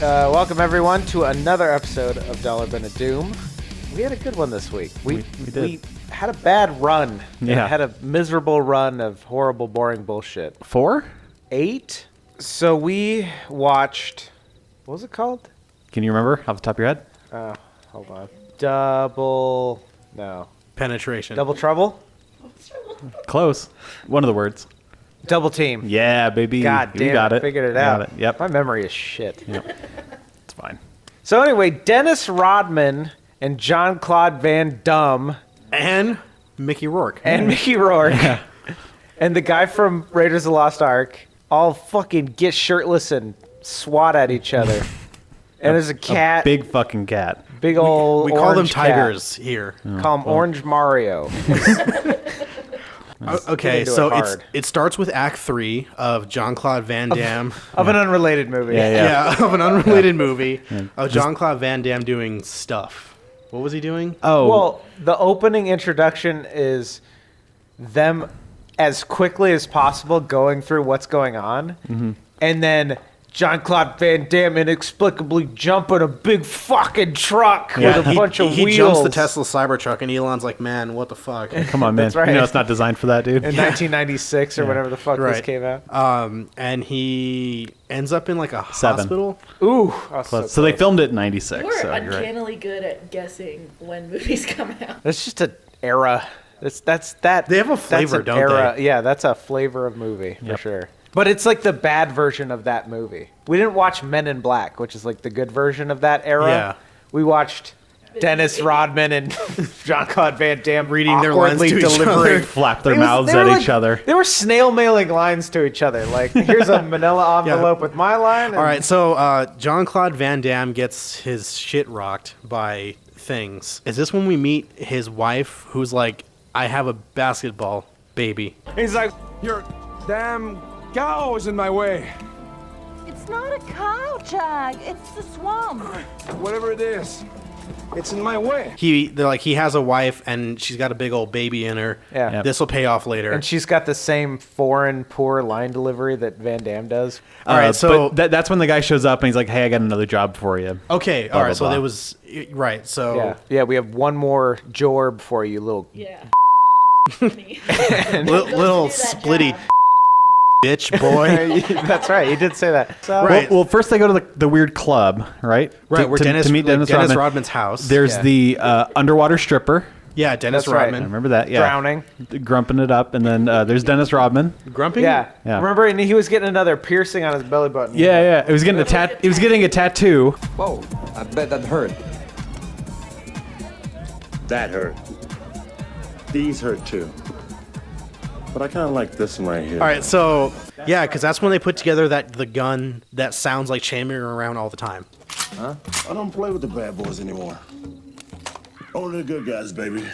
Welcome everyone to another episode of Dollar Bin of Doom. We had a good one this week. We did. We had a bad run. Yeah. Had a miserable run of horrible, boring bullshit. 4? 8? So we watched... What was it called? Can you remember off the top of your head? Hold on. Double... No. Penetration. Double Trouble? Close. One of the words. Double Team. Yeah, baby. God damn, you got it. Figured it You out. got it. Yep. My memory is shit. Yep. It's fine. So anyway, Dennis Rodman and Jean-Claude Van Damme And Mickey Rourke. and Mickey Rourke and the guy from Raiders of the Lost Ark all fucking get shirtless and swat at each other. And there's a cat, Big fucking cat. big old We call them orange cat. tigers here. Call him Orange Mario. Okay, into so it hard. it starts with Act 3 of Jean-Claude Van Damme. Of an unrelated movie. Yeah. Of an unrelated movie of Jean-Claude Van Damme doing stuff. What was he doing? Oh. Well, the opening introduction is them as quickly as possible going through what's going on. And then Jean-Claude Van Damme inexplicably jumping a big fucking truck with a bunch of he wheels. jumps the Tesla Cybertruck, and Elon's like, man, what the fuck? Come on, man. That's right. You know it's not designed for that, dude. In 1996 or whatever the fuck this Right. came out. And he ends up in like a 7. hospital. Ooh. So they filmed it in 96. We're So you're right. uncannily good at guessing when movies come out. That's just an era. That's that. They have a flavor, that's an don't era. they? Yeah, that's a flavor of movie for Yep. sure. But it's like the bad version of that movie. We didn't watch Men in Black, which is like the good version of that era. Yeah. We watched Dennis Rodman and Jean-Claude Van Damme Reading their lines awkwardly to each delivering. other. Flap their It was- mouths they were at like- each other. They were snail mailing lines to each other. Like, here's a manila envelope with my line. And All right, so Jean-Claude Van Damme gets his shit rocked by things. Is this when we meet his wife, who's like, I have a basketball baby? He's like, your damn cow is in my way. It's not a cow, Jag. It's the Swan. Whatever it is, it's in my way. They're like, he has a wife and she's got a big old baby in her. Yeah. Yep. This will pay off later. And she's got the same foreign, poor line delivery that Van Damme does. All right, so but that's when the guy shows up and he's like, "Hey, I got another job for you." okay, Blah, all right, blah, so blah. there was right. So Yeah, we have one more jorb for you, little. Yeah. little splitty bitch boy. That's right. You did say that. So, Right. Well, first they go to the weird club, right? Right, where Dennis to meet Dennis Rodman. Rodman's house. There's Yeah. the underwater stripper. yeah, Dennis That's right. I Rodman. remember that. Yeah. Drowning. Grumping it up, and then there's Dennis Rodman. Grumping? Yeah. Yeah. Remember, and he was getting another piercing on his belly button. Yeah. It was getting He was getting a tattoo. Whoa, I bet that hurt. That hurt. These hurt too. But I kind of like this one right here. All right, so yeah, because that's when they put together the gun that sounds like chambering around all the time. I don't play with the bad boys anymore. Only the good guys, baby.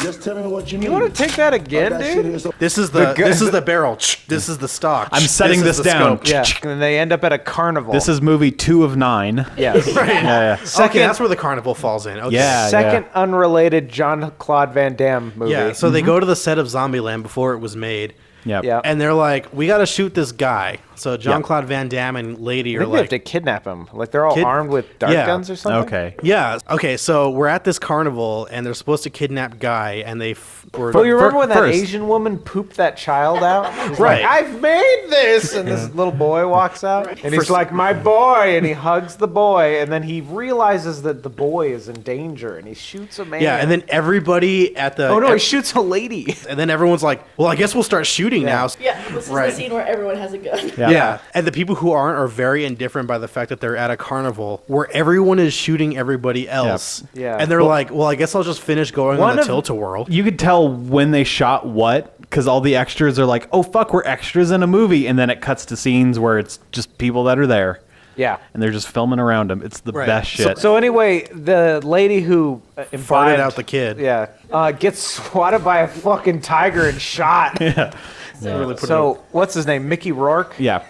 Just tell me what you need. You want to take that again, I got shit dude? here, so- This is The gun- this is the barrel. This is the stock. I'm setting is this the down. scope. Yeah. And they end up at a carnival. This is movie 2 of 9. yes. Yeah. Okay, that's where the carnival falls in. Okay. Yeah. Second unrelated Jean-Claude Van Damme movie. Yeah, so they go to the set of Zombieland before it was made, Yep. Yeah. and they're like, "We got to shoot this guy." So Jean-Claude Van Damme and Lady I are think they have like, to kidnap him. Like they're all Kid- armed with dart Yeah. guns or something. Okay. "Yeah, okay." So we're at this carnival, and they're supposed to kidnap Guy, and they. Well, you remember when that First- Asian woman pooped that child out? She's Right. like, I've made this! And this little boy walks out. And he's First- like, my boy! And he hugs the boy. And then he realizes that the boy is in danger. And he shoots a man. Yeah, and then everybody at the. Oh, no, he shoots a lady. And then everyone's like, "Well, I guess we'll start shooting now." Yeah, this is Right. the scene where everyone has a gun. Yeah. And the people who aren't are very indifferent by the fact that they're at a carnival where everyone is shooting everybody else. Yeah. And they're like, well, I guess I'll just finish going One on the of- tilt-a-whirl. You could tell when they shot what, because all the extras are like, "Oh fuck, we're extras in a movie," and then it cuts to scenes where it's just people that are there. Yeah. And they're just filming around them. It's the Right. best shit. So anyway, the lady who Farted imbibed- out the kid. Yeah. Gets swatted by a fucking tiger and shot. So, what's his name? Mickey Rourke? yeah.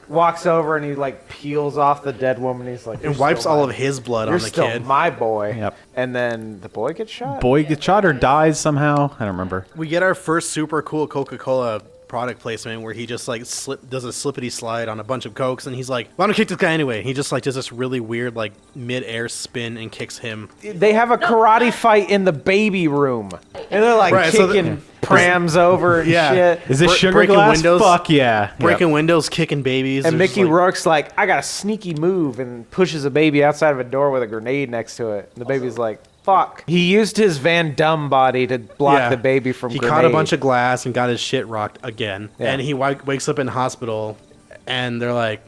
Walks over and he like peels off the dead woman. He's like, And wipes all of his blood You're on the still kid. my boy. Yep. And then the boy gets shot. Boy gets shot or dies somehow. I don't remember. We get our first super cool Coca-Cola product placement where he just like does a slippity slide on a bunch of cokes, and he's like, "Why don't I kick this guy anyway?" He just like does this really weird like mid-air spin and kicks him. They have a karate fight in the baby room, and they're like Right, so kicking prams over and shit. Is this sugar breaking glass? windows? Fuck yeah. Breaking windows, kicking babies. And There's Mickey just, like, Rourke's like, I got a sneaky move, and pushes a baby outside of a door with a grenade next to it. And the baby's like, fuck. He used his Van Damme body to block the baby from He grenade. caught a bunch of glass and got his shit rocked again. Yeah. And he wakes up in hospital, and they're like,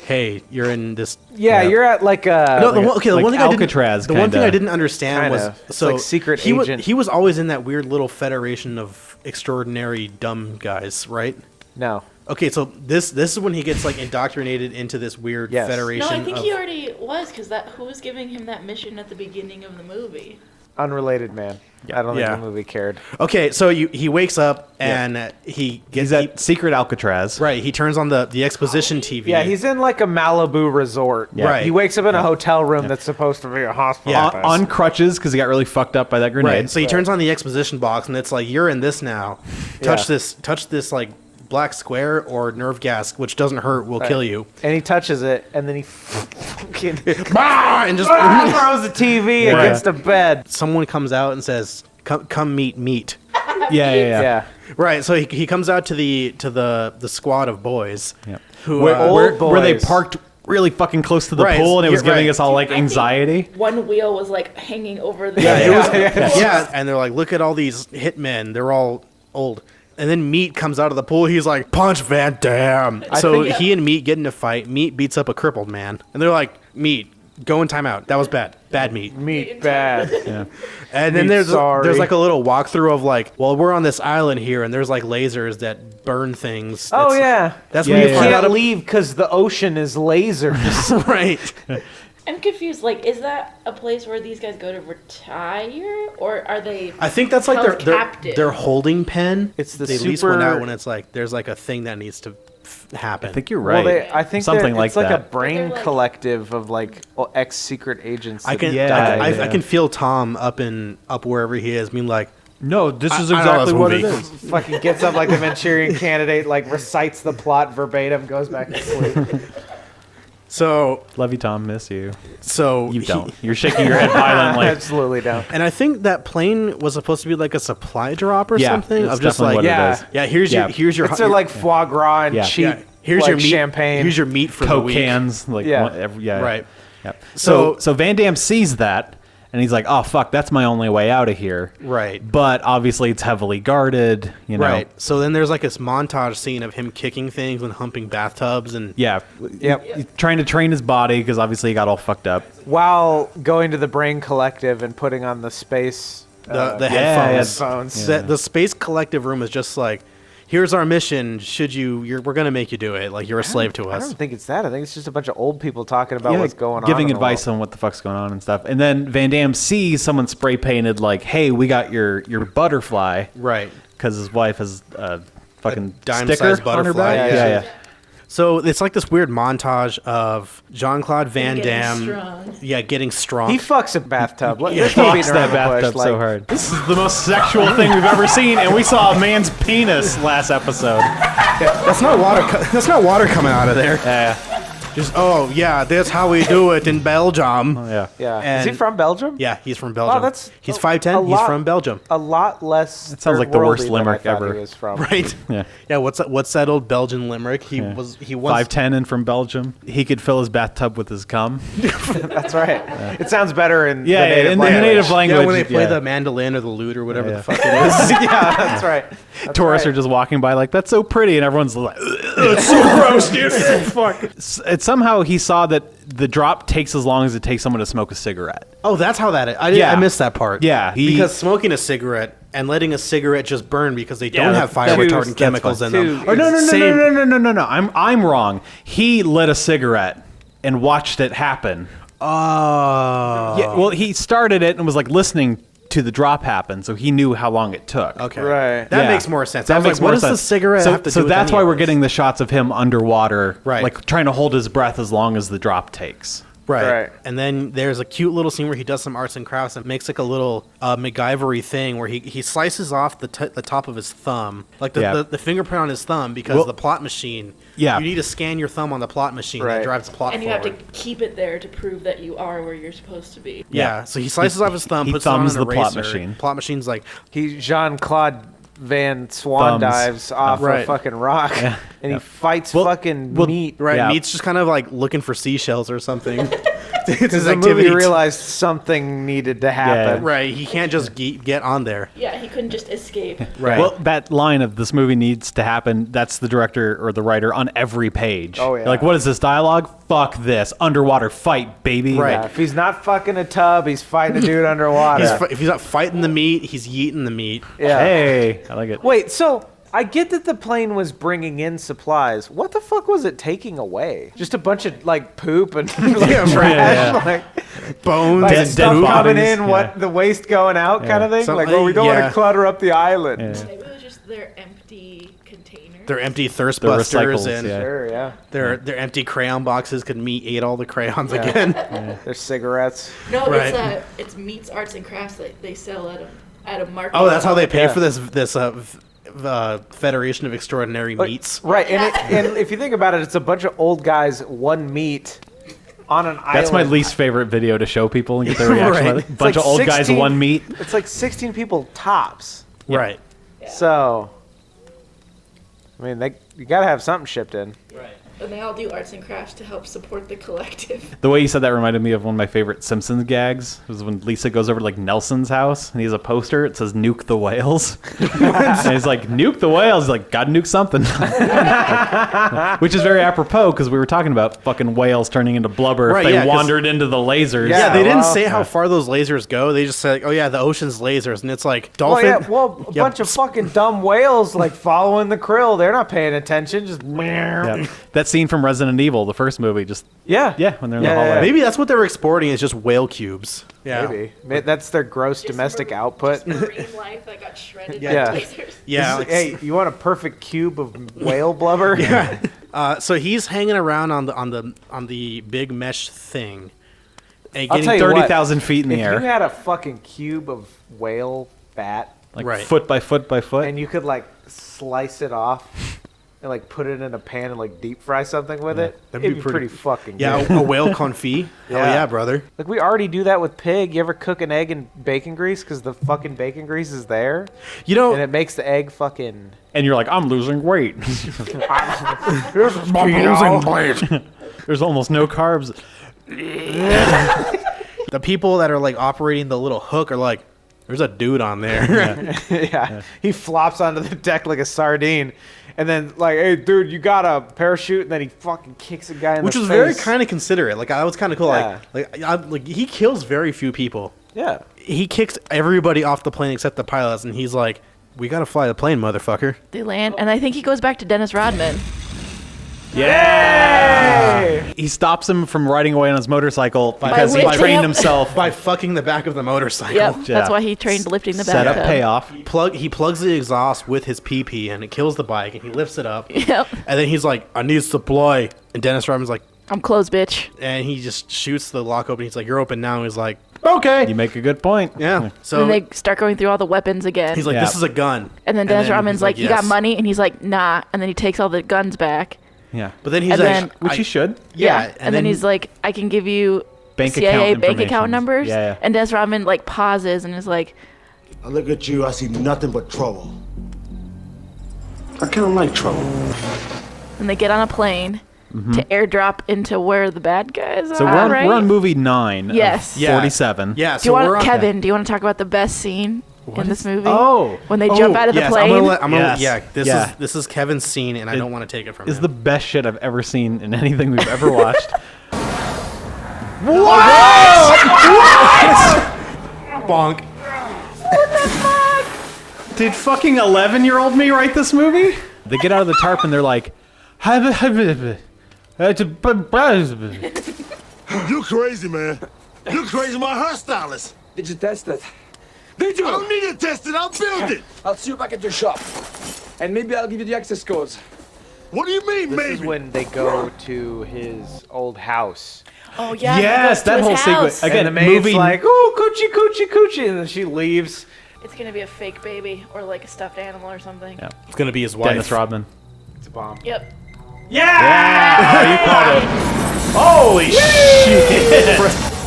"Hey, you're in this." Yeah, you're at like a... No, the one thing Alcatraz, the one thing kinda. I didn't understand Kinda. was It's so like secret he agent. he was always in that weird little federation of extraordinary dumb guys, right? No. Okay, so this is when he gets like indoctrinated into this weird Yes. federation. No, I think of, he already was, because who was giving him that mission at the beginning of the movie? Unrelated, man. I don't think Yeah. the movie cared. Okay, so he wakes up and he He's gets at Secret Alcatraz. right. He turns on the exposition TV. Yeah, he's in like a Malibu resort. Yeah. Right. He wakes up in a hotel room that's supposed to be a hospital. Yeah. On crutches because he got really fucked up by that grenade. right. So he turns on the exposition box and it's like, "You're in this now. Touch Yeah. this like black square or nerve gas, which doesn't hurt, will kill you." And he touches it, and then he fucking And just throws the TV against the bed. someone comes out and says, "Come meet." yeah. Yeah. Right. So he comes out to the squad of boys. Yeah. Who Where they boys. parked really fucking close to the Right, pool and it was yeah, giving right. us all like I think anxiety. One wheel was like hanging over the. yeah. And they're like, "Look at all these hitmen. They're all old." And then Meat comes out of the pool. He's like, "Punch Van Damme." So think- he and Meat get in a fight. Meat beats up a crippled man. And they're like, "Meat, go in timeout. That was bad. Bad Meat." Meat bad. And then Meat, there's sorry. like a little walkthrough of like, well, we're on this island here, and there's like lasers that burn things. Oh, That's- yeah. That's Yeah, when you yeah, find Can't out. leave because the ocean is lasers. Right. I'm confused. Like, is that a place where these guys go to retire, or are they? I think that's like held their captive? their holding pen. It's the they lease one super- out when it's like there's like a thing that needs to happen. I think you're right. Well, I think something like it's like that. a brain They're like- collective of like ex-secret agents. I that can Yeah, I can feel Tom up wherever he is. Being like, No, this is I know exactly this what it movie. is. fucking gets up like the Manchurian Candidate, like recites the plot verbatim, goes back to sleep. so Love you, Tom. Miss you. you You don't. You're shaking your head violently. Absolutely don't. And I think that plane was supposed to be like a supply drop or Yeah, something. it's Of just definitely like, what yeah. it is. yeah, here's Yeah. your It's like foie gras and Yeah. cheap. yeah, here's like your meat, champagne. Here's your meat for the Coke week. cans, like Yeah. yeah, Right. Yeah. So- So Van Damme sees that, and he's like, "Oh fuck, that's my only way out of here." Right. But obviously, it's heavily guarded. You know. Right. So then there's like this montage scene of him kicking things and humping bathtubs and Yeah. Yep. He's trying to train his body because obviously he got all fucked up. While going to the Brain Collective and putting on the space. the headphones. headphones. The Space Collective room is just like, here's our mission. We're gonna make you do it. Like you're a slave to I us. don't think it's that. I think it's just a bunch of old people talking about Yeah, what's going on. giving in the advice world. on what the fuck's going on and stuff. And then Van Damme sees someone spray painted like, "Hey, we got your butterfly," Right. because his wife has a fucking dime-sized sticker on her butterfly, back. yeah. Yeah. So it's like this weird montage of Jean-Claude Van Getting Damme. strong. Yeah, getting strong. He fucks a bathtub. He There's no fucks beating that around the bush, bathtub so like- hard. This is the most sexual thing we've ever seen, and we saw a man's penis last episode. That's not water. That's not water coming out of there. Yeah. Just that's how we do it in Belgium. Yeah. Yeah. Is he And- from Belgium? Yeah, he's from Belgium. that's he's a 5'10". He's lot- from Belgium. A lot less. That sounds like the worst third-worldly than I limerick thought ever. He was from. Right. Yeah. What's that old Belgian limerick? He was 5'10" and from Belgium. He could fill his bathtub with his cum. That's right. It sounds better in Yeah, the native in the language. native language. Yeah, when they play the mandolin or the lute or whatever the fuck it is. Yeah, that's right. That's Tourists right. are just walking by like, "That's so pretty," and everyone's like, "It's so gross, dude." Fuck. It's somehow he saw that the drop takes as long as it takes someone to smoke a cigarette. Oh, that's how that is. Yeah. I missed that part. Yeah, because smoking a cigarette and letting a cigarette just burn because they don't have fire that's- retardant that's chemicals in fine. them. Oh no Same- no! I'm wrong. He lit a cigarette and watched it happen. Oh. Yeah, well, he started it and was like listening to the drop happen, so he knew how long it took. Okay. Right. That Yeah. makes more sense. That I was makes like, more what does sense. the cigarette so, have to so do with that's any why of we're this? getting the shots of him underwater, Right. like trying to hold his breath as long as the drop takes. Right. And then there's a cute little scene where he does some arts and crafts and makes like a little MacGyver-y thing where he slices off the top of his thumb, like the fingerprint on his thumb, because the plot machine. Yeah. You need to scan your thumb on the plot machine that drives the plot And you forward. have to keep it there to prove that you are where you're supposed to be. Yeah. So he slices off his thumb, he puts it on thumbs an the plot eraser. machine. Plot machine's like, He Jean-Claude Van Swan Thumbs. dives off a fucking rock, and he fights fucking meat. right, Yeah. Meat's just kind of like looking for seashells or something. It's Because his the movie activity. realized something needed to happen. Right, he can't just get on there. Yeah, he couldn't just escape. Right. Well, that line of "this movie needs to happen," that's the director or the writer on every page. Oh, yeah. Like, what is this dialogue? Fuck this. Underwater fight, baby. Right. Yeah, if he's not fucking a tub, he's fighting a dude underwater. If he's not fighting the meat, he's yeeting the meat. Yeah. Hey, I like it. Wait, so I get that the plane was bringing in supplies. What the fuck was it taking away? Just a bunch of like poop and like, Yeah, trash, yeah. like, Bones like and stuff dead coming bodies, in, what the waste going out kind of thing. Some- like, well, we don't want yeah. to clutter up the island. Yeah. Maybe it was just their empty containers. Their empty thirst They're busters recycles, and yeah. Sure, yeah. their empty crayon boxes could meat ate all the crayons again. There's cigarettes. No, Right. it's Meats Arts and Crafts that they sell at a market. Oh, that's how they pay Yeah. for this Federation of Extraordinary Meats. Right, and if you think about it, it's a bunch of old guys, one meat on an island. That's my least favorite video to show people and get their reaction. Right. A It's bunch like of old guys, 16 one meat. It's like 16 people tops. Right. So, I mean, you gotta have something shipped in. Right. And they all do arts and crafts to help support the collective. The way you said that reminded me of one of my favorite Simpsons gags. It was when Lisa goes over to like Nelson's house and he has a poster. It says "Nuke the whales," and he's like, "Nuke the whales." He's like, "Gotta nuke something," which is very apropos because we were talking about fucking whales turning into blubber Right, if they yeah, 'cause- wandered into the lasers. Yeah, they didn't well, say how far those lasers go. They just said, like, "Oh yeah, the ocean's lasers," and it's like Well, dolphin. yeah, a bunch of fucking dumb whales like following the krill. They're not paying attention. Just Yeah. That scene from Resident Evil, the first movie, just yeah, when they're in the Yeah, hallway. yeah. Maybe that's what they were exporting is just whale cubes. Yeah. maybe that's their gross domestic output. Just marine life that got shredded Yeah. by lasers. Yeah. This is- hey, you want a perfect cube of whale blubber? Yeah. So he's hanging around on the big mesh thing. And I'll getting tell you what, 30,000 feet in the if air. you had a fucking cube of whale fat Like Right. foot by foot by foot. and you could like slice it off and like put it in a pan and like deep fry something with it, that'd it'd be be pretty- pretty fucking Yeah, good. a whale confit. Hell Yeah. yeah, brother. Like we already do that with pig. You ever cook an egg in bacon grease because the fucking bacon grease is there You know, and it makes the egg fucking. and you're like, I'm losing weight. There's almost no carbs. the people that are like operating the little hook are like, there's a dude on there. Yeah. He flops onto the deck like a sardine. And then, like, hey, dude, you got a parachute? And then he fucking kicks a guy in Which the was face. very kind of considerate. Like, that was kind of cool. Yeah. Like he kills very few people. Yeah. He kicks everybody off the plane except the pilots, and he's like, we gotta fly the plane, motherfucker. They land, and I think he goes back to Dennis Rodman. Hey! He stops him from riding away on his motorcycle because he lifting trained up- himself. By fucking the back of the motorcycle. Yep, Yeah. that's why he trained lifting the Set up bathtub. payoff. He plugs the exhaust with his pee-pee, and it kills the bike, and he lifts it up. Yep, And then he's like, I need supply. And Dennis Rodman's like, I'm closed, bitch. and he just shoots the lock open. He's like, you're open now. And he's like, okay. You make a good point. Yeah. So And then they start going through all the weapons again. he's like, Yeah. this is a gun. and then Dennis Rodman's he's like, you got yes. money? And he's like, nah. And then he takes all the guns back. Yeah. But then he's And like, then- Which he should. yeah. And then he's like, I can give you Bank CIA account bank information. account numbers. Yeah, yeah. And Dennis Rodman like pauses and is like, I look at you, I see nothing but trouble. I kind of like trouble. and they get on a plane to airdrop into where the bad guys are. So we're right? on movie 9 Yes. of Yeah. 47. yeah. Do you So we're want on Kevin? Do you want to talk about the best scene in this movie? Oh. when they jump out of the yes, plane. This is Kevin's scene, and I don't want to take it from Is him. the best shit I've ever seen in anything we've ever watched. bonk. Did fucking 11-year-old me write this movie? They get out of the tarp and they're like, You crazy, man. You crazy, my hairstylist. Did you test it? I don't need to test it, I'll build it. I'll see you back at your shop. And maybe I'll give you the access codes. What do you mean, This maybe? is when they go to his old house. Oh yeah. Yes, that whole sequence. Again, And the maid's movie like, "Ooh, coochie, coochie, coochie," and then she leaves. It's gonna be a fake baby or like a stuffed animal or something. Yeah. It's gonna be his wife. Dennis Rodman. It's a bomb. Yep. Oh, you called it. Holy shit!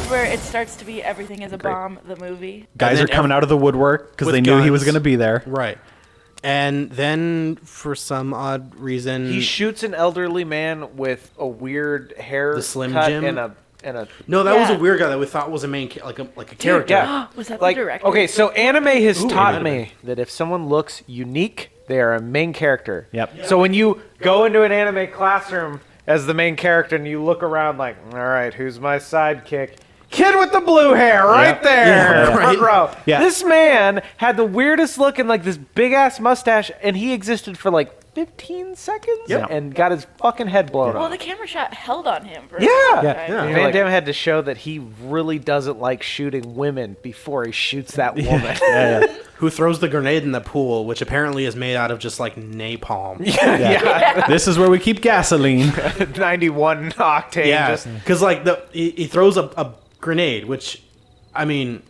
Where it starts to be everything is a bomb. The movie. Guys And are then coming out of the woodwork because with they knew he was guns. going to be there. Right. And then, for some odd reason, He shoots an elderly man with a weird hair The Slim cut Jim? and a no, that was a Yeah. weird guy that we thought was a main, like a character. yeah. Was that like the director? okay. So anime has Ooh, taught anime. me that if someone looks unique, they are a main character. Yep. So when you go into an anime classroom as the main character and you look around like, all right, who's my sidekick? Kid with the blue hair, right there, Yeah, front right. row. Yeah. This man had the weirdest look and like this big ass mustache, and he existed for like 15 seconds Yep. and got his fucking head blown Well, off. the camera shot held on him. For Yeah. a long Yeah. time. Yeah. Van Damme had to show that he really doesn't like shooting women before he shoots that woman. Who throws the grenade in the pool, which apparently is made out of just like napalm. yeah. This is where we keep gasoline. 91 octane. Yeah, Just, because like he throws a grenade, which, I mean,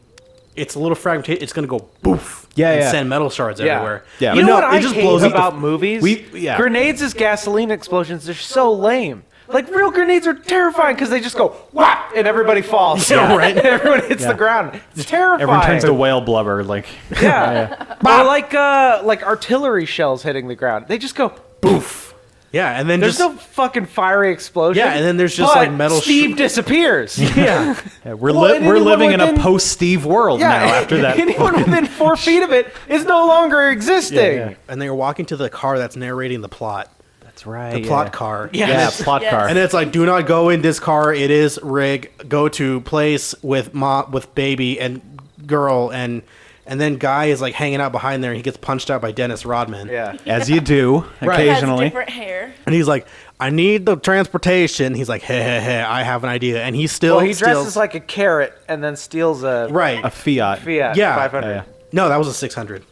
it's a little fragmentation. It's gonna go boof. Yeah, and yeah. send metal shards everywhere. Yeah. you But know no, what it I just hate blows up the- about movies? yeah. Grenades as gasoline explosions, they're so lame. Like, real grenades are terrifying because they just go, whap, and everybody falls. Yeah, right. And everyone hits the ground. It's terrifying. Everyone turns to whale blubber. Like, Yeah. Or like artillery shells hitting the ground. They just go, Boof. Yeah, and then there's just no fucking fiery explosion. Yeah, and then there's just, but like, metal Steve disappears. yeah. yeah, we're Well, and we're anyone living in a within- post Steve world Yeah, now after that. anyone within 4 feet of it is no longer existing. Yeah. And they were walking to the car that's narrating the plot. That's right. The plot car. Yeah, plot Yes. car. And it's like, do not go in this car. It is rig. Go to place with with baby and girl, and then guy is like hanging out behind there. And he gets punched out by Dennis Rodman. Yeah. As you do Right. He has occasionally. different hair. And he's like, I need the transportation. He's like, hey, I have an idea. And he still Well, he dresses steals- like a carrot and then steals a right. A Fiat. Fiat Yeah. 500. Yeah, yeah. No, that was a 600.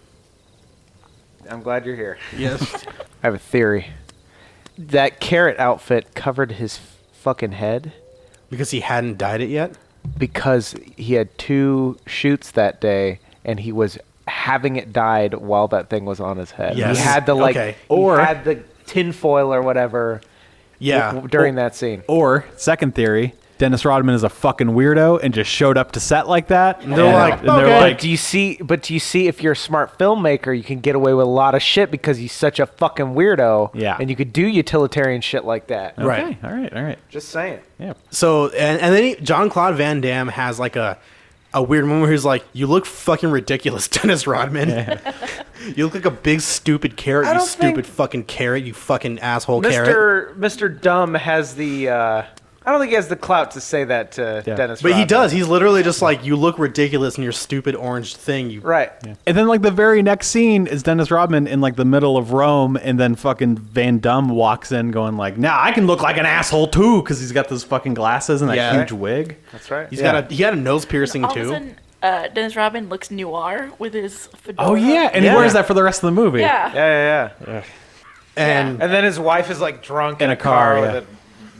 I'm glad you're here. Yes. I have a theory. That carrot outfit covered his fucking head Because he hadn't dyed it yet. because he had 2 shoots that day and he was having it dyed while that thing was on his head. Yes. He had the Okay. he had the tinfoil or whatever Yeah. during that scene. Or, second theory, Dennis Rodman is a fucking weirdo and just showed up to set like that. And they're like, and they're okay. like, But do you see if you're a smart filmmaker, you can get away with a lot of shit because he's such a fucking weirdo. Yeah. And you could do utilitarian shit like that. Right. okay, all right. Just saying. Yeah. So, and then Jean-Claude Van Damme has like a weird moment where he's like, you look fucking ridiculous, Dennis Rodman. You look like a big stupid carrot, I you don't stupid think- fucking carrot, you fucking asshole carrot. Mr. Dumb has the I don't think he has the clout to say that to Yeah. Dennis But he Rodman. does. He's literally just like, you look ridiculous in your stupid orange thing. You Right. And then, like, the very next scene is Dennis Rodman in, like, the middle of Rome, and then fucking Van Damme walks in going, like, now I can look like an asshole, too, because he's got those fucking glasses and that Yeah. huge wig. That's right. He had a nose piercing All of a too. sudden, Dennis Rodman looks noir with his fedora. Oh, yeah, and Yeah. he wears that for the rest of the movie. Yeah. Yeah. And And then his wife is like drunk In a car, with yeah. a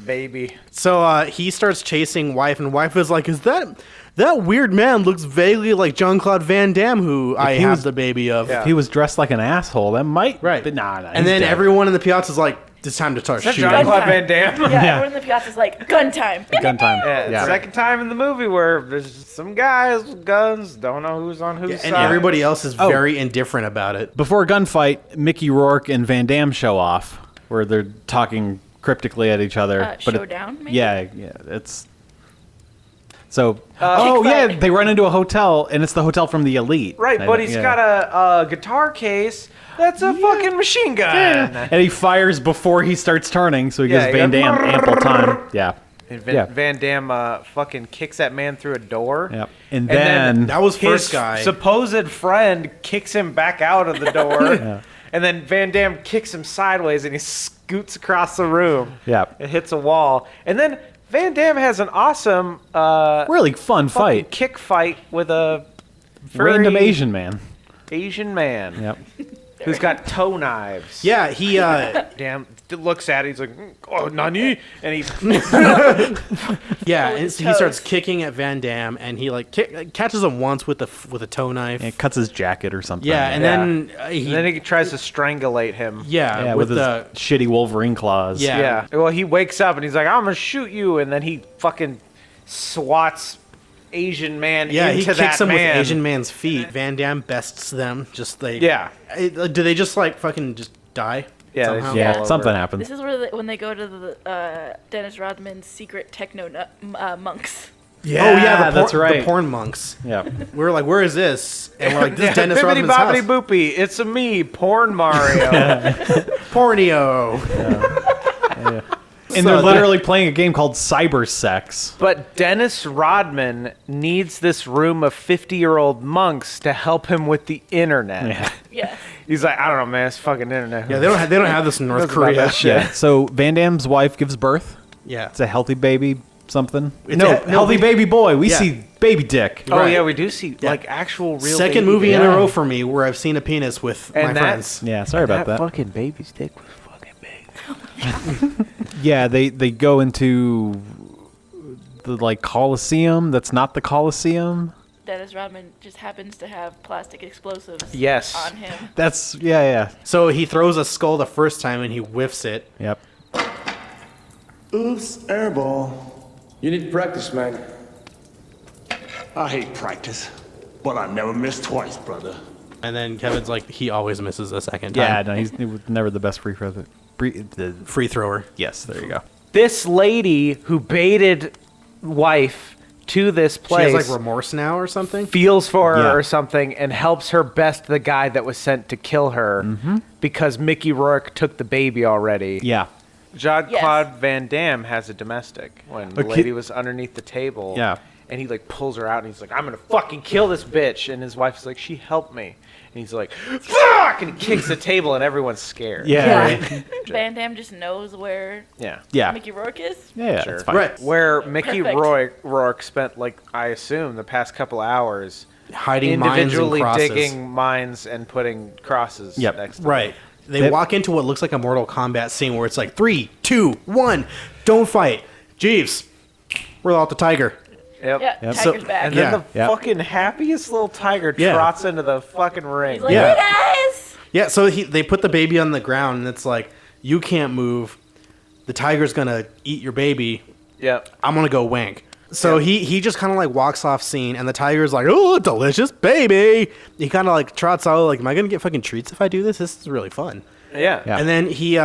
baby. so he starts chasing wife, and wife is like, is that weird man looks vaguely like Jean-Claude Van Damme, who I he have was- the baby of. If he was dressed like an asshole, that might... Right. But nah, And then everyone in the piazza is like, it's time to start Is that shooting. Jean-Claude Gun Van Damme? Yeah, Yeah. everyone in the piazza's like, gun time. gun time. Yeah, second time in the movie where there's some guys with guns, don't know who's on whose And side. everybody else is Oh. very indifferent about it. Before a gunfight, Mickey Rourke and Van Damme show off, where they're talking cryptically at each other. Showdown, maybe? Yeah, it's... So, Kick yeah, fight. they run into a hotel, and it's the hotel from the Elite. Right, but he's got a guitar case that's a fucking machine gun. And he fires before he starts turning, so he Yeah, gives he Van goes, Damme ample time. Yeah. And Yeah. Van Damme fucking kicks that man through a door. Yep. And then... That was His first guy. supposed friend kicks him back out of the door. And then Van Damme kicks him sideways and he scoots across the room. Yeah. It hits a wall. And then Van Damme has an awesome really fun fucking fight. kick fight with a very Random Asian man. Asian man. Yep. who's got toe knives. Yeah, he Damn, looks at it. He's like, oh, nani? And he yeah, with and his he starts toes. kicking at Van Damme, and he like catches him once with a toe knife. It cuts his jacket or something. Yeah, and then and then he tries to strangulate him. yeah, with his the shitty Wolverine claws. Yeah. Yeah. Well, he wakes up and he's like, I'm gonna shoot you, and then he fucking swats Asian man yeah, into he that kicks him man. with Asian man's feet. Van Damme bests them. Just like Yeah. Do they just like fucking just die? Yeah, they somehow? just fall over. something happens. This is where when they go to the Dennis Rodman's secret techno monks. Yeah, oh yeah, that's right. The porn monks. Yeah. We were like, where is this? And we're like, this is Dennis Bibbidi Rodman's bobbidi house. boopy, it's a me, Porn Mario. Pornio. And they're literally playing a game called Cyber Sex. But Dennis Rodman needs this room of 50-year-old monks to help him with the internet. Yeah. Yes. He's like, I don't know, man, it's fucking internet. Yeah, they don't have this in North That's about Korea. that shit. Yeah. So Van Damme's wife gives birth. Yeah. It's a healthy baby something. It's Healthy baby boy. We Yeah. see baby dick. Oh, Right. yeah, we do see, like, actual real Second baby movie in dick. a row for me where I've seen a penis with And my that- friends. Yeah, sorry about that. fucking baby's dick was fucking big. Yeah, they go into the like Colosseum that's not the Colosseum. Dennis Rodman just happens to have plastic explosives Yes. on him. That's yeah. So he throws a skull the first time and he whiffs it. Yep. Oops, airball. You need practice, man. I hate practice, but I never miss twice, brother. And then Kevin's like, he always misses a second Yeah, time. no, he was never the best free throw. Free thrower. Yes, there you go. This lady who baited wife to this She place has like remorse now or something. feels for her Yeah. or something and helps her best the guy that was sent to kill her because Mickey Rourke took the baby already. Yeah. Jean-Claude Van Damme has a domestic when the Okay. lady was underneath the table. Yeah. And he like pulls her out and he's like, I'm gonna fucking kill this bitch. And his wife's like, she helped me. And he's like, fuck! And he kicks the table and everyone's scared. Yeah. Right. Van Damme just knows where Yeah. Yeah. Mickey Rourke is. Yeah. Sure. It's fine. Right. Where Mickey Perfect. Rourke spent, like, I assume, the past couple hours Hiding mines and individually crosses. digging mines and putting crosses Yep. next to Right. them. They walk into what looks like a Mortal Kombat scene where it's like 3, 2, 1, don't fight. Jeeves, we're out the tiger. Yep. Yeah, Yep. Tiger's So- back. And then Yeah. the Yep. fucking happiest little tiger Yeah. trots into the fucking ring. He's like, Yeah. hey guys! Yeah, so they put the baby on the ground and it's like, you can't move. The tiger's gonna eat your baby. Yep. I'm gonna go wank. So he just kind of like walks off scene, and the tiger's like, "Oh, delicious baby." He kind of like trots out, like, "Am I gonna get fucking treats if I do this? This is really fun." Yeah. Yeah. And then he,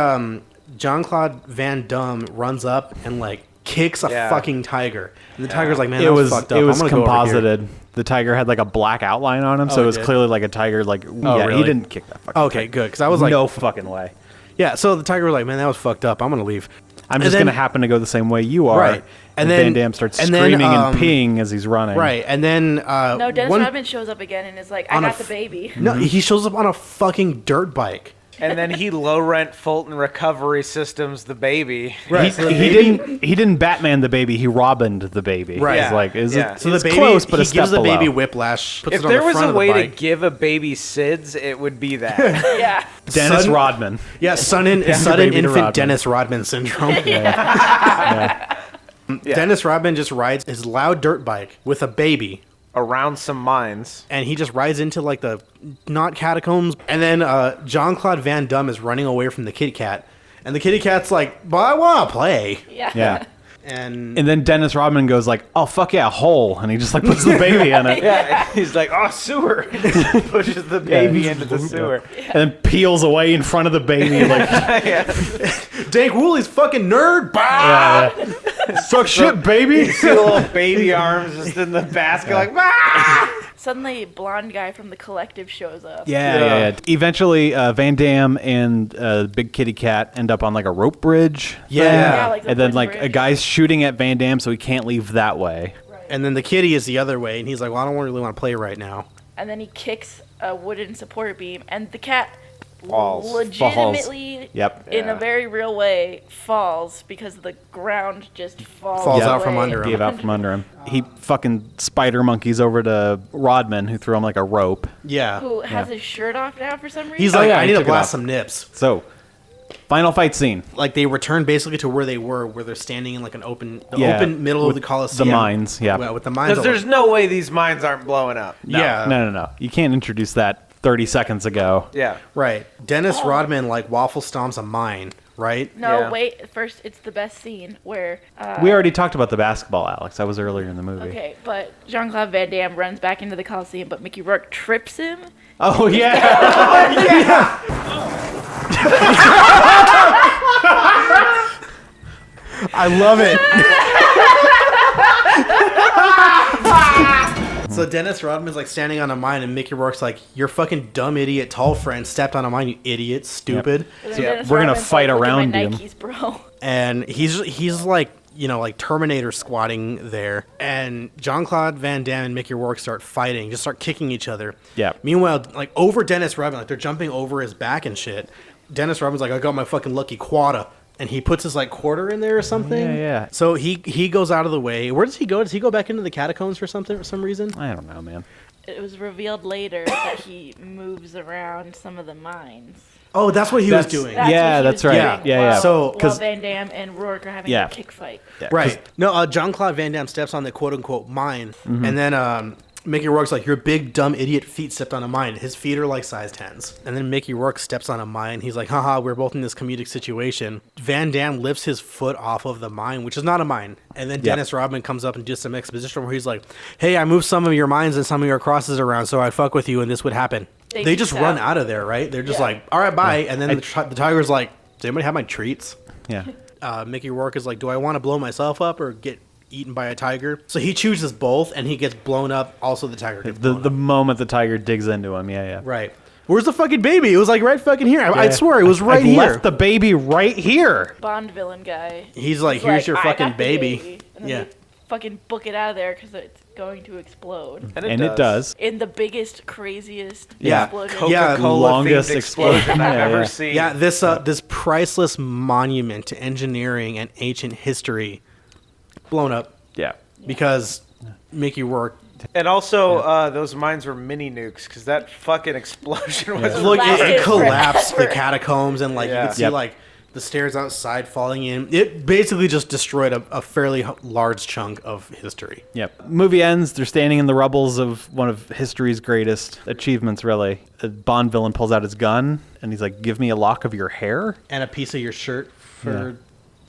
Jean-Claude Van Damme runs up and like kicks a Yeah. fucking tiger, and the tiger's like, "Man, It that was fucked up. it was I'm gonna go over here." composited. The tiger had like a black outline on him, so Oh, it it was did? clearly like a tiger. Like, yeah, really? he didn't kick that fucking. Okay, tiger. good, because I was like, no fucking way. yeah. So the tiger was like, "Man, that was fucked up. I'm gonna leave." I'm And just then- gonna happen to go the same way you are. Right. And And then- Van Damme starts and then, screaming and peeing as he's running. Right, and then No, Dennis one- Rodman shows up again and is like, I on a got the f- baby. No, he shows up on a fucking dirt bike. And then he low rent Fulton Recovery Systems the baby. Right. He didn't Batman the baby. He Robined the baby. Right. It's like is Yeah. it? So the it's baby, close, but he a step gives the below. baby whiplash. Puts If it on there the was front a of the way to bike. give a baby SIDS, it would be that. Yeah. Dennis Sudden- Rodman. Yeah, sudden baby to infant Rodman. Dennis Rodman syndrome. Dennis Rodman just rides his loud dirt bike with a baby, Around some mines. and he just rides into like the not catacombs. And then Jean-Claude Van Damme is running away from the kitty cat, and the kitty cat's like, "But I want to play." Yeah. Yeah. And And then Dennis Rodman goes like, "Oh fuck yeah, hole," and he just like puts the baby in it, Yeah, he's like, oh, sewer. Pushes the baby into the sewer. and then peels away in front of the baby like, Dank Wooley's fucking nerd. Bah! "Suck shit, baby." See the little baby arms just in the basket, like, ah! Suddenly, blonde guy from the Collective shows up. Yeah. Eventually, Van Damme and Big Kitty Cat end up on like a rope bridge. Yeah, like the And then wooden like a bridge. guy's shooting at Van Damme, so he can't leave that way. And then the kitty is the other way, and he's like, "Well, I don't really want to play right now." And then he kicks a wooden support beam, and the cat Falls. legitimately, Yep. in Yeah. a very real way, falls because the ground just Falls away. out from under him. Gave out from under him. He fucking spider monkeys over to Rodman, who threw him like a rope. Yeah. Who has his shirt off now for some reason? He's like, yeah, I he need to took it blast off. some nips. So, final fight scene. Like they return basically to where they were, where they're standing in like an open middle of with the Colosseum. the mines, yeah. With the mines. Because there's no way these mines aren't blowing up. Yeah. No. You can't introduce that 30 seconds ago. Yeah. Right. Dennis Rodman like waffle stomps a mine, right? No, Yeah. wait. First, it's the best scene where. We already talked about the basketball, Alex. That was earlier in the movie. Okay, but Jean-Claude Van Damme runs back into the Colosseum, but Mickey Rourke trips him. Oh, yeah. I love it. So Dennis Rodman's like standing on a mine, and Mickey Rourke's like, "Your fucking dumb idiot tall friend stepped on a mine, you idiot, stupid." And then Yeah, Dennis we're gonna Rodman's fight like, "Look at around my him." Nikes, bro. And he's like, like Terminator squatting there, and Jean-Claude Van Damme and Mickey Rourke start fighting, just start kicking each other. Yeah. Meanwhile, like over Dennis Rodman, like they're jumping over his back and shit. Dennis Rodman's like, "I got my fucking lucky quota." And he puts his like quarter in there or something. Yeah. So he goes out of the way. Where does he go? Does he go back into the catacombs for something for some reason? I don't know, man. It was revealed later that he moves around some of the mines. Oh, that's what he was doing. That's Yeah, what he that's was right. doing Yeah. While, So, while 'cause- Van Damme and Rourke are having Yeah. a kick fight. Yeah, Right. No, Jean-Claude Van Damme steps on the quote-unquote mine, and then Mickey Rourke's like, "Your big, dumb idiot feet stepped on a mine." His feet are like size 10s. And then Mickey Rourke steps on a mine. He's like, "Haha, we're both in this comedic situation." Van Damme lifts his foot off of the mine, which is not a mine. And then Dennis Rodman comes up and does some exposition where he's like, "Hey, I moved some of your mines and some of your crosses around so I'd fuck with you and this would happen." They They just peace run out. out of there, right? They're just like, "All right, bye." And then the tiger's like, "Does anybody have my treats?" Yeah. Mickey Rourke is like, "Do I want to blow myself up or get eaten by a tiger?" So he chooses both, and he gets blown up. Also, the tiger gets blown The up. moment the tiger digs into him, yeah. Right. Where's the fucking baby? It was like right fucking here. I swear it was I right here. left the baby right here. Bond villain guy. He's like, He's "Here's like, your "I fucking got the baby." And then Yeah. they fucking book it out of there because it's going to explode. And it does. In the biggest, craziest Yeah. explosion. Coca-Cola longest themed explosion I've Yeah, ever yeah. seen. Yeah, this priceless monument to engineering and ancient history blown up Yeah. because Mickey Rourke. And also, those mines were mini nukes because that fucking explosion was. Look, lasted it collapsed the forever. catacombs, and like you Yeah. could see Yep. like the stairs outside falling in. It basically just destroyed a fairly large chunk of history. Yep. Movie ends. They're standing in the rubbles of one of history's greatest achievements, really. A Bond villain pulls out his gun, and he's like, "Give me a lock of your hair?" And a piece of your shirt for a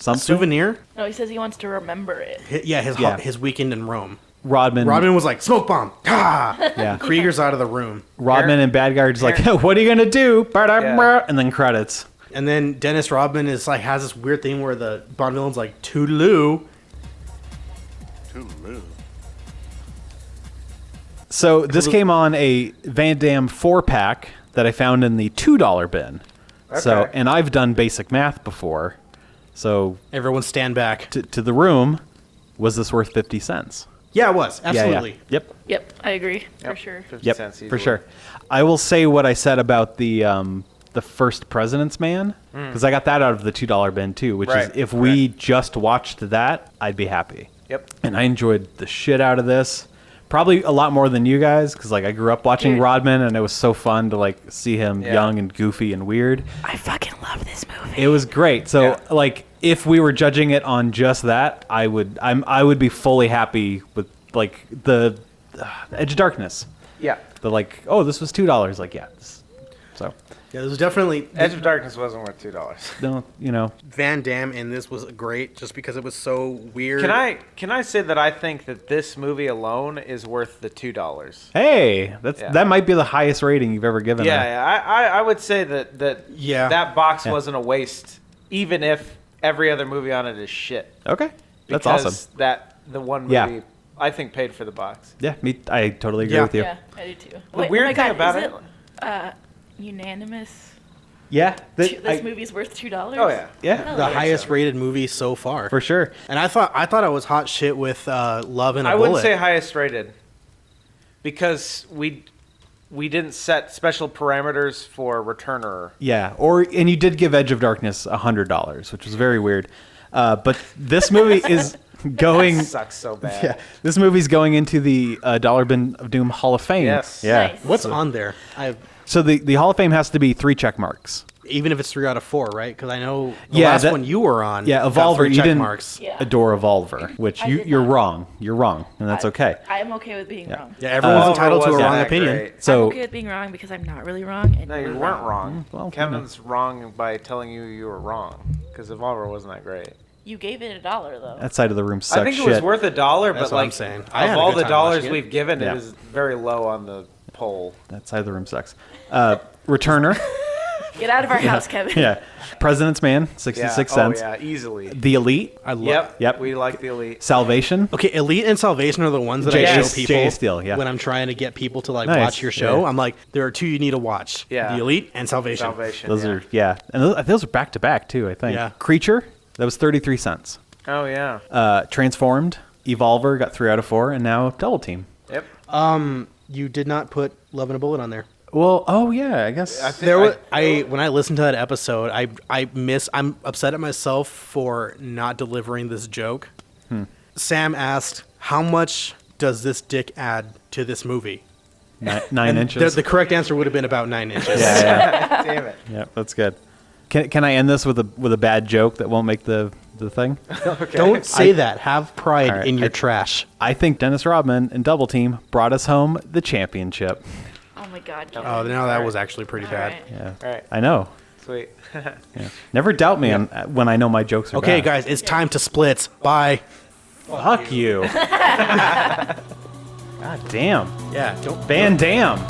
Something. souvenir. No, he says he wants to remember it. His weekend in Rome. Rodman Was like, "Smoke bomb!" Ah! Yeah. Krieger's out of the room. Rodman and bad guy are just like, "What are you gonna do?" Yeah. And then credits. And then Dennis Rodman is like has this weird thing where the Bond villain's like, "Toodaloo." So this came on a Van Damme 4-pack that I found in the $2 bin. So, Okay. and I've done basic math before. So Everyone stand back. to the room, was this worth 50 cents? Yeah, it was absolutely. Yeah. Yep. Yep, I agree for sure. 50 Yep. cents For easily. sure. I will say what I said about the first President's Man, because I got that out of the $2 bin too, which is Right, if we just watched that, I'd be happy. Yep. And I enjoyed the shit out of this. Probably a lot more than you guys, because like I grew up watching Dude. Rodman, and it was so fun to like see him Yeah. young and goofy and weird. I fucking love this movie. It was great. So Yeah. like if we were judging it on just that, I would be fully happy with like the Edge of Darkness. Yeah. The like, oh, this was $2. Like, yeah. So Yeah, this was definitely Edge of Darkness wasn't worth $2. no, you know, Van Damme in this was great just because it was so weird. Can I say that I think that this movie alone is worth the $2? hey, Yeah. that might be the highest rating you've ever given. Yeah, her. yeah. I would say that that box Yeah. wasn't a waste, even if every other movie on it is shit. Okay, that's Because awesome. the one movie Yeah. I think paid for the box. Yeah, I totally agree Yeah. with you. Yeah, I do too. The weird thing about is it- unanimous? Yeah, This movie's worth $2. Oh yeah. yeah, the highest rated movie so far. for sure. And I thought it was hot shit with Love and a I Bullet. wouldn't say highest rated because we didn't set special parameters for returner. Yeah, and you did give Edge of Darkness $100, which was very weird. But this movie is going. That sucks so bad. Yeah, this movie's going into the Dollar Bin of Doom Hall of Fame. Yes. Yeah. Nice. What's on there? So the Hall of Fame has to be 3 check marks. Even if it's 3 out of 4, right? Because I know the Yeah, last that- one you were on. Yeah, got Evolver. 3 You check didn't marks. Yeah. adore Evolver, which I you're did not. wrong. You're wrong, and that's okay. I'm okay with being wrong. Yeah, everyone's Evolver entitled to a wasn't wrong that opinion. great. I'm So okay with being wrong because I'm not really wrong. And No, you you're weren't wrong. Well, Kevin's wrong by telling you were wrong because Evolver wasn't that great. You gave it $1 though. that side of the room sucks I think shit. it was worth $1, That's but what I'm like saying. I had of a all good the time dollars watching it. we've given, Yeah. it was very low on the poll. That side of the room sucks. Returner. Get out of our house, Kevin. Yeah. President's Man, 66 cents. Oh yeah, easily. The Elite. I love. Yep. We like the Elite. Salvation. Okay, Elite and Salvation are the ones that I J.A. show people J.A. Steele, yeah. when I'm trying to get people to like Nice, watch your show. yeah. I'm like, there are 2 you need to watch. Yeah. The Elite and Salvation. Salvation. Those are, and those are back to back too, I think. Yeah. Creature, that was 33 cents. Oh yeah. Transformed, Evolver got 3 out of 4, and now Double Team. Yep. You did not put Love and a Bullet on there. Well, oh yeah, I guess. I think There was when I listened to that episode, I'm upset at myself for not delivering this joke. Sam asked, "How much does this dick add to this movie?" 9 inches. The correct answer would have been about 9 inches. yeah. Damn it. Yeah, that's good. Can I end this with a bad joke that won't make the thing? Don't say that. Have pride All right, in your trash. I think Dennis Rodman and Double Team brought us home the championship. Oh my God. Kevin. Oh, now that was actually pretty All bad. right. Yeah, All right. I know. Sweet. Yeah. Never doubt me when I know my jokes are Okay, bad. guys, it's time to split. Bye. Fuck you. God damn. Yeah, don't. Van Damme.